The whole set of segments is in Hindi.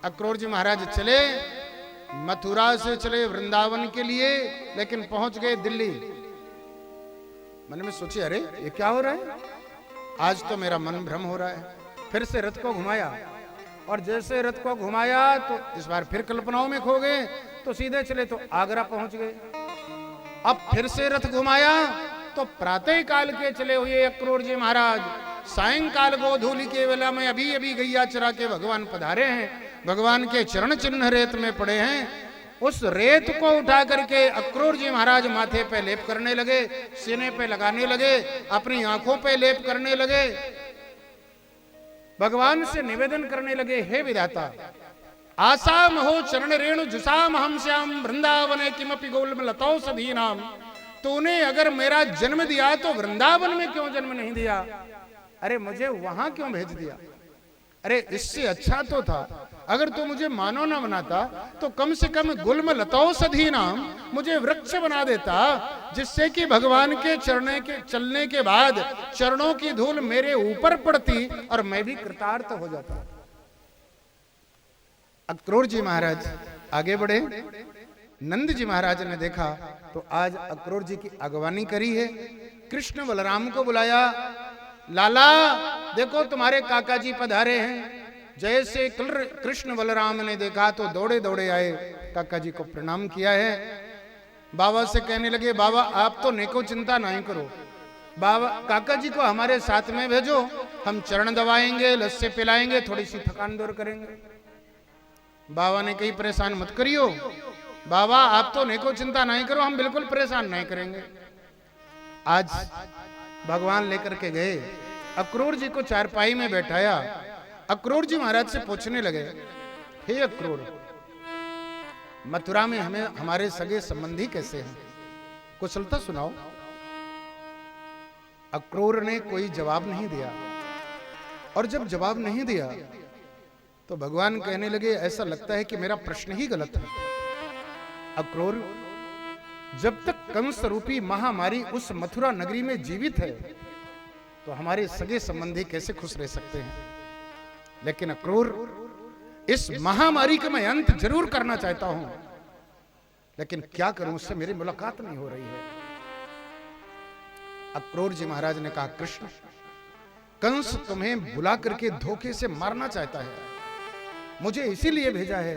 अक्रूर जी महाराज चले, मथुरा से चले वृंदावन के लिए, लेकिन पहुंच गए दिल्ली। मन में सोचे अरे ये क्या हो रहा है, आज तो मेरा मन भ्रम हो रहा है। फिर से रथ को घुमाया, और जैसे रथ को घुमाया तो इस बार फिर कल्पनाओं में खो गए, तो सीधे चले तो आगरा पहुंच गए। अब फिर से रथ घुमाया तो प्रातः काल के चले हुए अक्रूर जी महाराज सायंकाल गोधूली के वेला में अभी अभी गैया चरा के भगवान पधारे हैं, भगवान के चरण चिन्ह रेत में पड़े हैं। उस रेत को उठा करके अक्रूर जी महाराज माथे पे लेप करने लगे, सीने पे लगाने लगे, अपनी आंखों पे लेप करने लगे, भगवान से निवेदन करने लगे, हे विधाता आसाम हो चरण रेणु जुसाम हम श्याम वृंदावन किमपि गोलम लतौ सधीनाम। तूने अगर मेरा जन्म दिया तो वृंदावन में क्यों जन्म नहीं दिया, अरे मुझे वहां क्यों भेज दिया। अरे इससे अच्छा तो था अगर तू मुझे मानव न बनाता तो कम से कम गुल्म लतौ सधीनाम मुझे वृक्ष बना देता, जिससे कि भगवान के चलने के बाद चरणों की धूल मेरे ऊपर पड़ती और मैं भी कृतार्थ हो जाता। अक्रूर जी महाराज आगे बढ़े, नंद जी महाराज ने देखा तो आज अक्रूर जी की अगवानी करी है, कृष्ण बलराम को बुलाया, लाला देखो तुम्हारे काका जी पधारे हैं। जैसे कृष्ण बलराम ने देखा तो दौड़े दौड़े आए, काका जी को प्रणाम किया है। बाबा से कहने लगे, बाबा आप तो नेको चिंता नहीं करो, बाबा काका जी को हमारे साथ में भेजो, हम चरण दबाएंगे, लस्सी पिलाएंगे, थोड़ी सी थकान दूर करेंगे। बाबा ने कही परेशान मत करियो, बाबा आप तो नेको चिंता नहीं करो, हम बिल्कुल परेशान नहीं करेंगे। आज भगवान लेकर के गए, अक्रूर जी को चारपाई में बैठाया, अक्रूर जी महाराज से पूछने लगे, हे अक्रूर मथुरा में हमें हमारे सगे संबंधी कैसे हैं, कुशलता सुनाओ। अक्रूर ने कोई जवाब नहीं दिया, और जब जवाब नहीं दिया तो भगवान कहने लगे, ऐसा लगता है कि मेरा प्रश्न ही गलत है। अक्रूर जब तक कंस रूपी महामारी उस मथुरा नगरी में जीवित है तो हमारे सगे संबंधी कैसे खुश रह सकते हैं। लेकिन अक्रूर इस महामारी का मैं अंत जरूर करना चाहता हूं, लेकिन क्या करूं, उससे मेरी मुलाकात नहीं हो रही है। अक्रूर जी महाराज ने कहा, कृष्ण कंस तुम्हें बुला करके धोखे से मारना चाहता है, मुझे इसीलिए भेजा है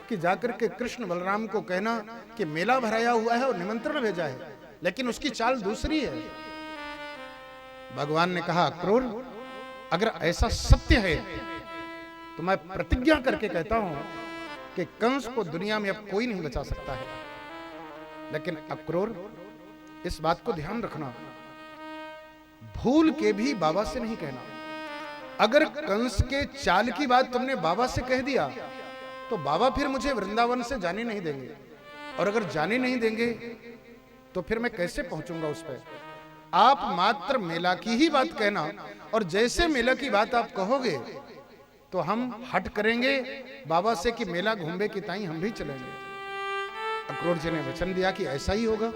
कि जाकर के कृष्ण बलराम को कहना कि मेला भराया हुआ है और निमंत्रण भेजा है, लेकिन उसकी चाल दूसरी है। भगवान ने कहा, अक्रूर अगर ऐसा सत्य है तो मैं प्रतिज्ञा करके कहता हूं कि कंस को दुनिया में अब कोई नहीं बचा सकता है। लेकिन अक्रूर इस बात को ध्यान रखना, भूल के भी बाबा से नहीं कहना। अगर कंस के चाल की बात तुमने बाबा से कह दिया तो बाबा फिर मुझे वृंदावन से जाने नहीं देंगे, और अगर जाने नहीं देंगे तो फिर मैं कैसे पहुंचूंगा उस पर। आप मात्र मेला की ही बात कहना, और जैसे मेला की बात आप कहोगे तो हम हट करेंगे बाबा से कि मेला घूमबे की ताई हम भी चलेंगे। अक्रूर जी ने वचन दिया कि ऐसा ही होगा।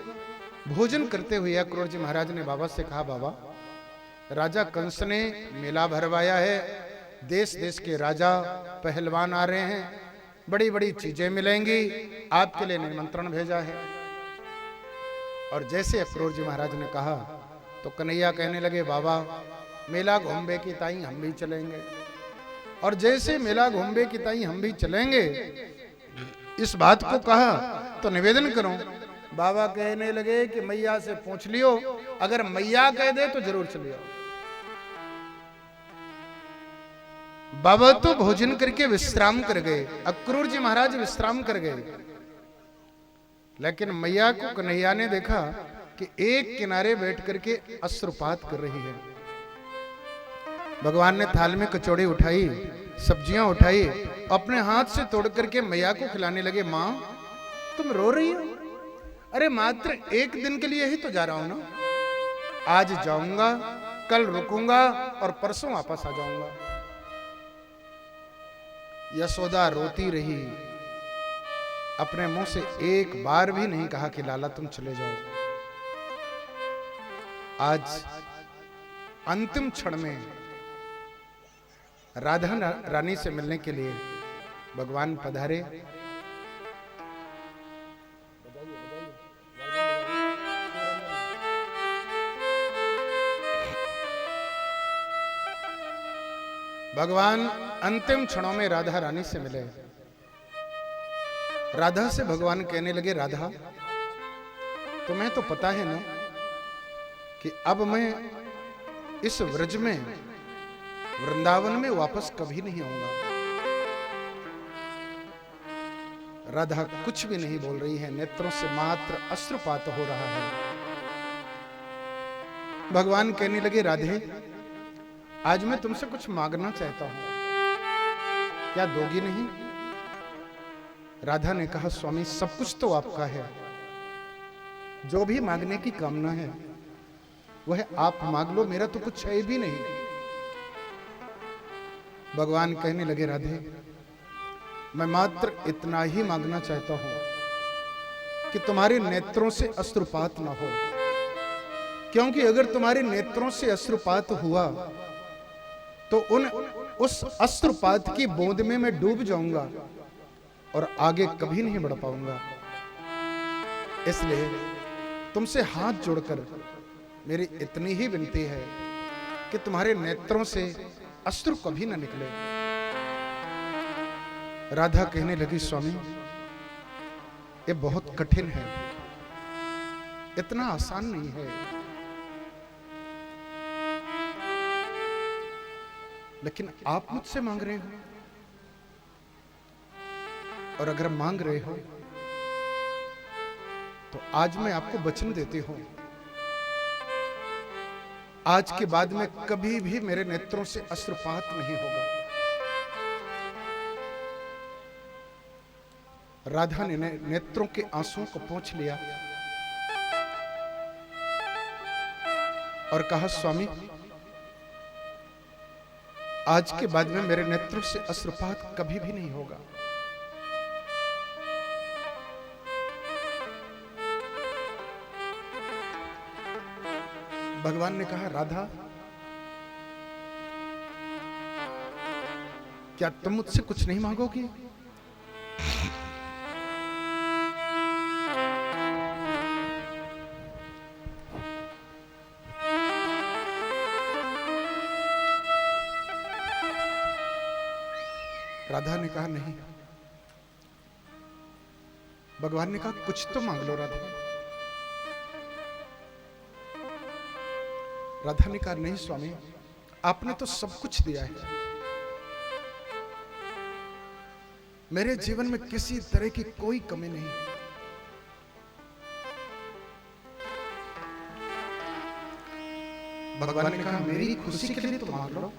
भोजन करते हुए अक्रूर जी महाराज ने बाबा से कहा, बाबा राजा कंस ने मेला भरवाया है, देश देश के राजा पहलवान आ रहे हैं, बड़ी बड़ी चीजें मिलेंगी, आपके लिए निमंत्रण भेजा है। और जैसे अक्रूर जी महाराज ने कहा तो कन्हैया कहने लगे, बाबा मेला घूमबे की ताई हम भी चलेंगे। और जैसे मेला घूमबे की ताई हम भी चलेंगे इस बात को कहा तो निवेदन करो। बाबा कहने लगे कि मैया से पूछ लियो, अगर मैया कह दे तो जरूर चलियो। बाबा तो भोजन करके विश्राम कर गए, अक्रूर जी महाराज विश्राम कर गए, लेकिन मैया को कन्हैया ने देखा कि एक किनारे बैठ करके अश्रुपात कर रही है। भगवान ने थाल में कचौड़ी उठाई, सब्जियां उठाई, अपने हाथ से तोड़ करके मैया को खिलाने लगे। मां तुम रो रही हो? अरे मात्र एक दिन के लिए ही तो जा रहा हूं ना, आज जाऊंगा, कल रुकूंगा और परसों वापस आ जाऊंगा। यशोदा रोती रही, अपने मुंह से एक बार भी नहीं कहा कि लाला तुम चले जाओ। आज अंतिम क्षण में राधा रानी से मिलने के लिए भगवान पधारे। भगवान अंतिम क्षणों में राधा रानी से मिले। राधा से भगवान कहने लगे, राधा तुम्हें तो पता है ना कि अब मैं इस व्रज में, वृंदावन में वापस कभी नहीं आऊंगा। राधा कुछ भी नहीं बोल रही है, नेत्रों से मात्र अश्रुपात हो रहा है। भगवान कहने लगे, राधे आज मैं तुमसे कुछ मांगना चाहता हूं, क्या दोगी नहीं? राधा ने कहा, स्वामी सब कुछ तो आपका है, जो भी मांगने की कामना है वह आप मांग लो, मेरा तो कुछ है भी नहीं। भगवान कहने लगे, राधे मैं मात्र इतना ही मांगना चाहता हूं कि तुम्हारे नेत्रों से अश्रुपात ना हो, क्योंकि अगर तुम्हारे नेत्रों से अश्रुपात हुआ तो उस अश्रुपात की बूंद में मैं डूब जाऊंगा और आगे कभी नहीं बढ़ पाऊंगा। इसलिए तुमसे हाथ जोड़कर मेरी इतनी ही विनती है कि तुम्हारे नेत्रों से अश्रु कभी न निकले। राधा कहने लगी, स्वामी ये बहुत कठिन है, इतना आसान नहीं है, लेकिन आप मुझसे मांग रहे हो, और अगर मांग रहे हो तो आज मैं आपको वचन देती हूं, आज के बाद में कभी भी मेरे नेत्रों से अश्रुपात नहीं होगा। राधा ने नेत्रों के आंसुओं को पोंछ लिया और कहा, स्वामी आज के बाद में मेरे नेत्रों से अश्रुपात कभी भी नहीं होगा। भगवान ने कहा, राधा क्या तुम मुझसे कुछ नहीं मांगोगी? राधा ने कहा, नहीं। भगवान ने कहा, कुछ तो मांग लो राधा। राधा ने कहा, नहीं स्वामी आपने तो सब कुछ दिया है, मेरे जीवन में किसी तरह की कोई कमी नहीं। भगवान ने कहा, मेरी खुशी के लिए तो मांग लो।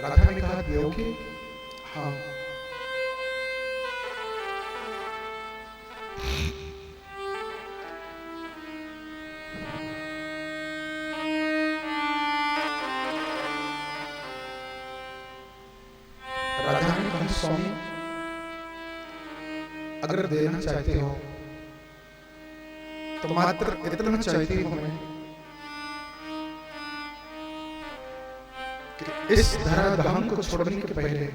राधा ने कहा, दोगे? हाँ। राधा ने कहा, स्वामी अगर देना चाहते हो तो मात्र इतना चाहती हूं मैं कि इस धराधाम को छोड़ने के पहले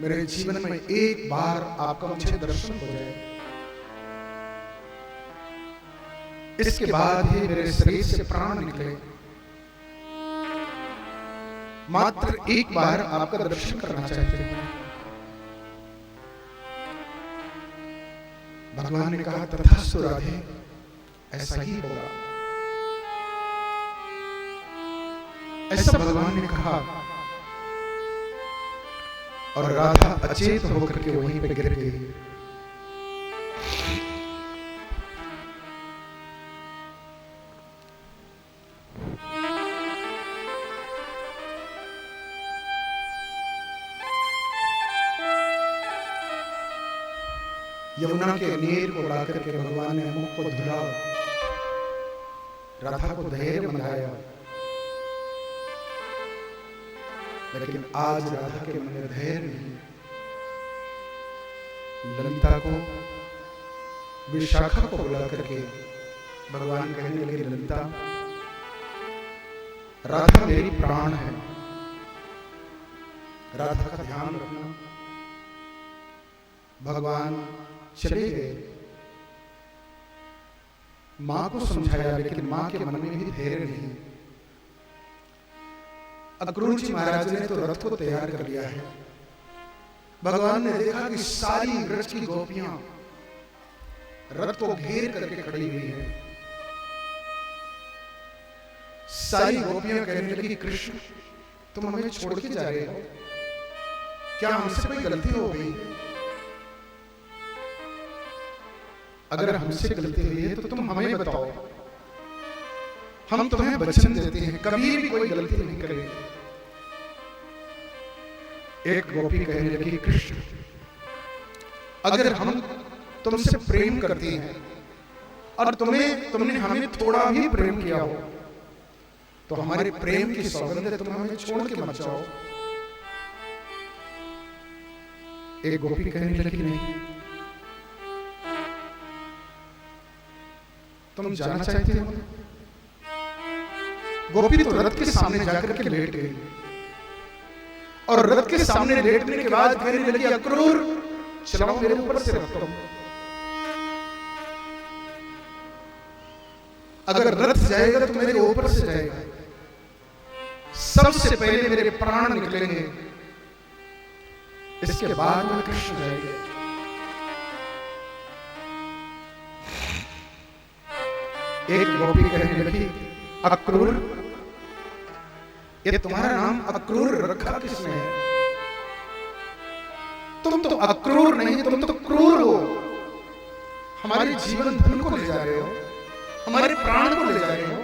मेरे जीवन में एक बार आपका मुझे दर्शन हो जाए, इसके बाद ही मेरे शरीर से प्राण निकले, मात्र एक बार आपका दर्शन करना चाहते हैं। भगवान ने कहा, तथास्तु राधे ऐसा ही होगा। ऐसा भगवान ने कहा और राधा अचेत होकर के वहीं पे गिर गई। यमुना के नीर को लाकर के भगवान ने मुख को धुला, राधा को धैर्य बनाया, लेकिन आज राधा के मन में धैर्य नहीं। ललिता को, विशाखा को बुला करके भगवान कहने लगे, ललिता राधा मेरी प्राण है, राधा का ध्यान रखना। भगवान चले गए, मां को समझाया, लेकिन मां के मन में भी धैर्य नहीं। अक्रूर जी महाराज ने तो रथ को तैयार कर लिया है। भगवान ने देखा कि सारी ब्रज की गोपियां रथ को घेर करके खड़ी हुई है। सारी गोपियां कहने लगी, कृष्ण तुम हमें छोड़ के जा रहे हो, क्या हमसे कोई गलती हो गई? अगर हमसे गलती हुई है तो तुम हमें बताओ, हम तुम्हें वचन देते हैं कभी भी कोई गलती नहीं करेंगे। एक गोपी कहने लगी, कृष्ण अगर हम तुमसे प्रेम करती हैं और तुमने हमें थोड़ा भी प्रेम किया हो तो हमारे प्रेम की सौगंध है, तुम हमें छोड़ के मत जाओ। एक गोपी कहने लगी, नहीं तुम जाना चाहते हो? गोपी तो रथ के सामने जाकर के लेट गई और रथ के सामने लेटने के बाद कहने लगी, अक्रूर चलाओ मेरे ऊपर से रथ तुम। अगर रथ जाएगा तो मेरे ऊपर से जाएगा, सबसे पहले मेरे प्राण निकलेंगे, इसके बाद में कृष्ण जाएंगे। एक गोपी कहने लगी, अक्रूर ये तुम्हारा नाम अक्रूर रखा किसने? तुम तो अक्रूर नहीं, तुम तो क्रूर हो। हमारे जीवन धन को ले जा रहे हो, हमारे प्राण को ले जा रहे हो।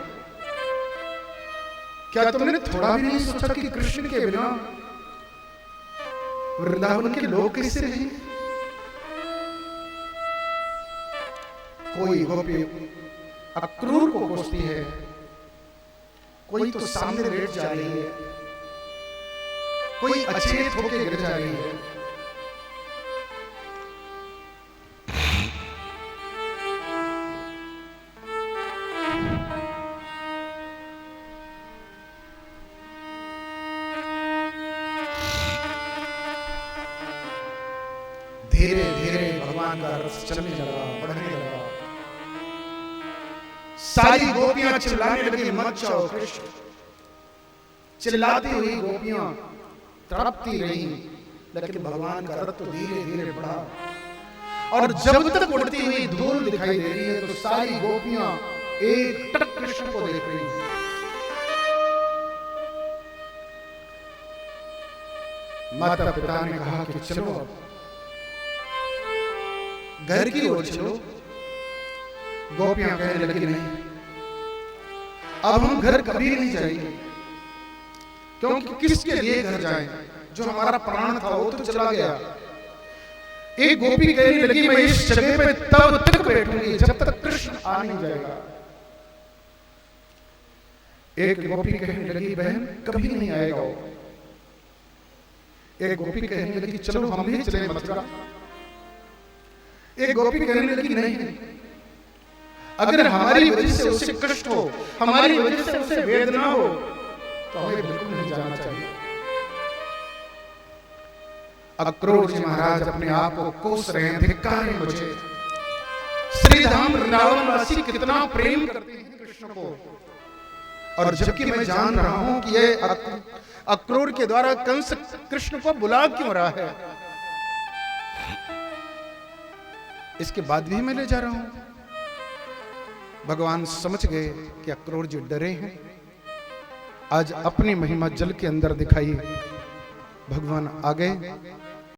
क्या तुमने थोड़ा भी नहीं सोचा कि कृष्ण के बिना वृंदावन के लोग कैसे रहेंगे? कोई गोपी अक्रूर को कोसती है, कोई तो सामने लेट जा रही है, कोई अचेत होकर गिर जा रही है। धीरे धीरे भगवान का रस चलने लगा, बढ़ने लगा। सारी गोपियां चिल्लाने लगी, मत जाओ कृष्ण। चिल्लाती हुई गोपियां तड़पती रही, लेकिन भगवान का रथ तो धीरे धीरे बढ़ा और जब तक उड़ती हुई धूल दिखाई दे रही है तो सारी गोपियां एक टक कृष्ण को देख रही हैं। माता पिता ने कहा कि चलो घर की ओर चलो। गोपियां कहने लगी, नहीं अब हम घर कभी नहीं जाएंगे, क्योंकि किसके लिए घर जाएं? जो हमारा प्राण था वो तो चला गया। एक गोपी कहने लगी, मैं इस जगह पे तब तक बैठूंगी जब तक कृष्ण आ नहीं जाएगा। एक गोपी कहने लगी, बहन कभी नहीं आएगा वो। एक गोपी कहने लगी, चलो हम भी चले मथुरा। एक गोपी कहने लगी, नहीं अगर हमारी वजह से उसे कष्ट हो, हमारी वजह से उसे वेदना हो तो हमें बिल्कुल नहीं जाना चाहिए। अक्रूर जी महाराज अपने आप को कोस रहे हैं, धिक्कार है मुझे। श्री धाम वृंदावन वासी कितना प्रेम करते हैं कृष्ण को, और जबकि मैं जान रहा हूं कि ये अक्रूर के द्वारा कंस कृष्ण को बुला क्यों रहा है, इसके बाद भी मैं ले जा रहा हूं। भगवान समझ गए कि अक्रूर जी डरे हैं। आज अपनी महिमा जल के अंदर दिखाई। भगवान आ गए